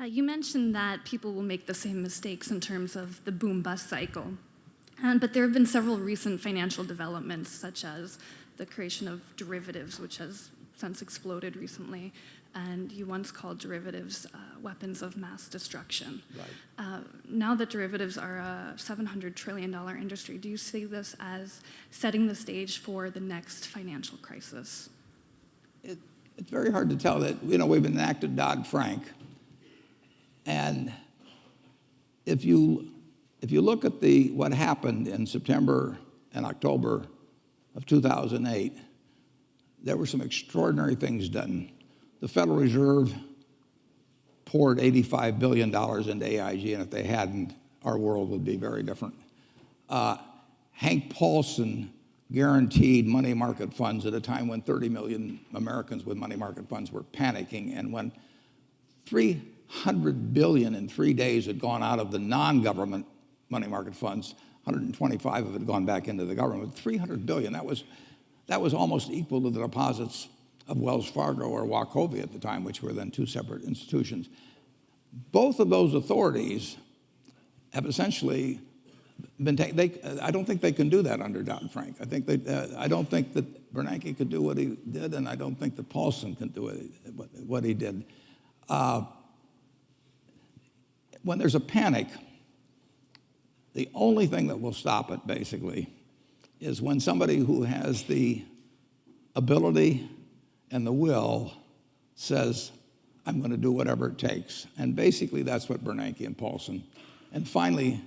You mentioned that people will make the same mistakes in terms of the boom-bust cycle. But there have been several recent financial developments, such as the creation of derivatives, which has since exploded recently, and you once called derivatives weapons of mass destruction. Right. Now that derivatives are a $700 trillion industry, do you see this as setting the stage for the next financial crisis? It's very hard to tell. That we've enacted Dodd-Frank, and if you look at what happened in September and October of 2008, there were some extraordinary things done. The Federal Reserve poured $85 billion into AIG, and if they hadn't, our world would be very different. Hank Paulson guaranteed money market funds at a time when 30 million Americans with money market funds were panicking, and when $300 billion in 3 days had gone out of the non-government money market funds, 125 of it had gone back into the government. $300 billion, that was almost equal to the deposits of Wells Fargo or Wachovia at the time, which were then two separate institutions. Both of those authorities have essentially been taken. I don't think they can do that under Dodd-Frank. I don't think that Bernanke could do what he did, and I don't think that Paulson can do what he did. When there's a panic, the only thing that will stop it, basically, is when somebody who has the ability and the will says, I'm going to do whatever it takes. And basically, that's what Bernanke and Paulson, and finally,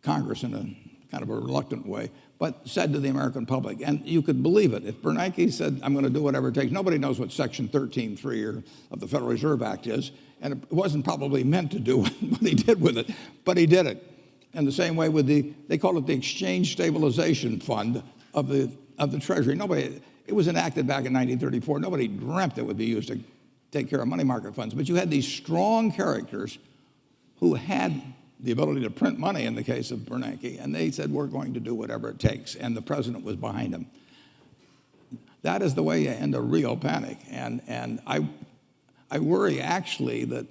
Congress in a kind of a reluctant way, but said to the American public. And you could believe it. If Bernanke said, I'm going to do whatever it takes, nobody knows what Section 13(3) of the Federal Reserve Act is, and it wasn't probably meant to do what he did with it, but he did it. And the same way with they call it the Exchange Stabilization Fund of the Treasury. It was enacted back in 1934. Nobody dreamt it would be used to take care of money market funds. But you had these strong characters who had the ability to print money in the case of Bernanke, and they said, we're going to do whatever it takes, and the president was behind them. That is the way you end a real panic. And I worry actually that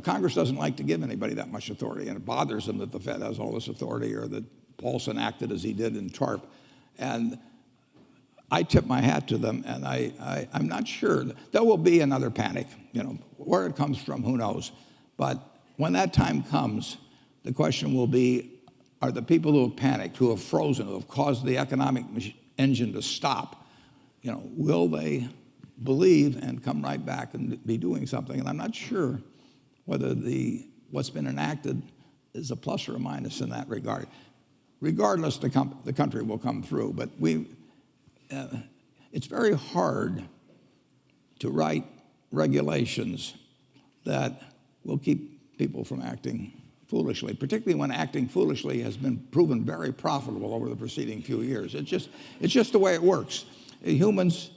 Congress doesn't like to give anybody that much authority, and it bothers them that the Fed has all this authority, or that Paulson acted as he did in TARP. And I tip my hat to them, and I'm not sure. There will be another panic. Where it comes from, who knows? But when that time comes, the question will be, are the people who have panicked, who have frozen, who have caused the economic engine to stop, will they believe and come right back and be doing something? And I'm not sure whether what's been enacted is a plus or a minus in that regard. Regardless, the country will come through. But it's very hard to write regulations that will keep people from acting foolishly, particularly when acting foolishly has been proven very profitable over the preceding few years. It's just the way it works. Humans,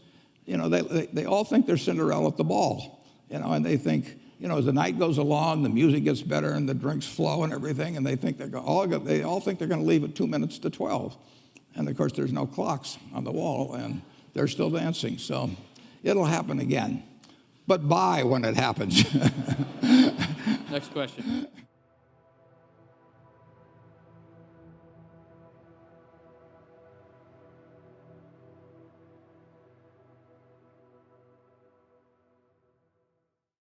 they all think they're Cinderella at the ball, and they think, as the night goes along, the music gets better and the drinks flow and everything, and they all think they're going to leave at 2 minutes to 12. And of course, there's no clocks on the wall, and they're still dancing. So it'll happen again. But buy when it happens. Next question.